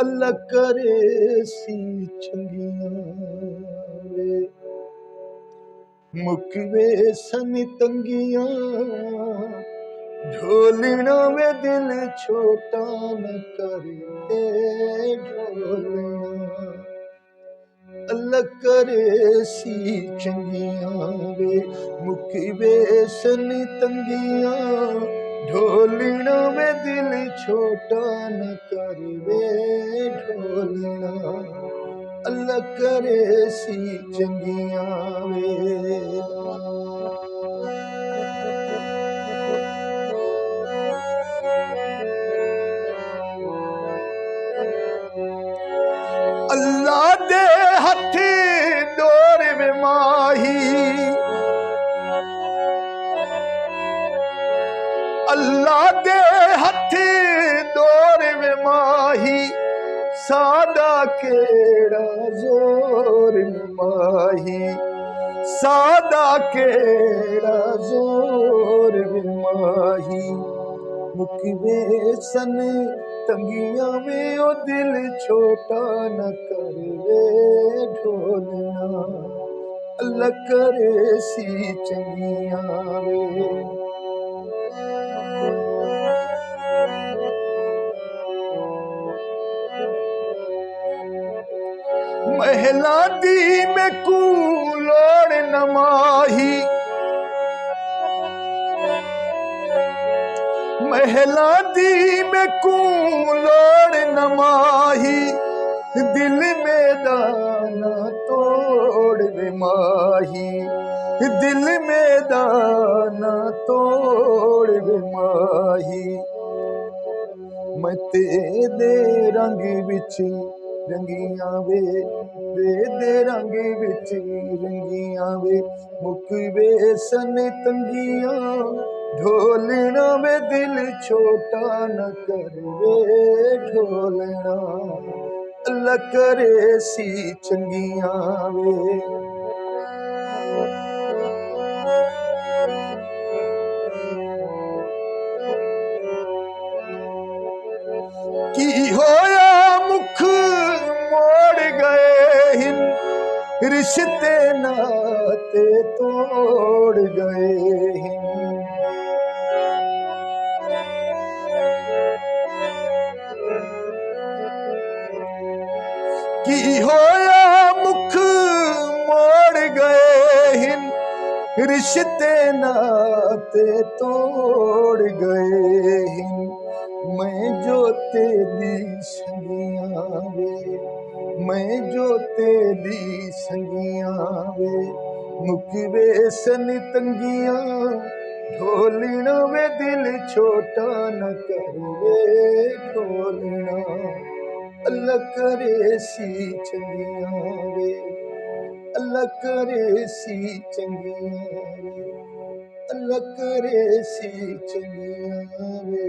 अल्लाह करे सी चंगियां वे मुकवे सन तंगियां ढोलना वे दिल छोटा न करे ढोलना अल्लाह करे सी चंगियां वे मुकवे सन तंगियां ढोलना वे दिल छोटा न करवे ढोलना अल्लाह करे सी चंगियां वे अल्लाह दे हथी डोर में माही अल्लाह दे हथी डोर में माही सादा केड़ा जोर में माही सादा केड़ा जोर में माही मुकवे सन तंगियां में ओ दिल छोटा न करवे ढोलना अल्लाह करे सी चंगियां वे महला दी में कूलोड़ नमाही महला दी में कूलोड़ नमाही दिल में दाना तोड़ वे माही दिल में दाना तोड़ वे माही मते दे रंग विच रंगियां वे दे रंग विच रंगियां वे मुकवे सन तंगियां ढोलना वे दिल छोटा न करवे ढोलना अल्लाह करे सी चंगियां वे की होया मुख मोड़ गए हिन रिश्ते नाते तोड़ गए हिन की होया मुख मोड़ गए हिन रिश्ते नाते तोड़ गए हिन मैं जो तेरी संगियां वे मैं जो तेरी संगियां वे मुकवे सन तंगियां ढोलना वे दिल छोटा न करवे ढोलना अल्लाह करे सी चंगियां वे अल्लाह करे सी चंगियां वे अल्लाह करे सी चंगियां वे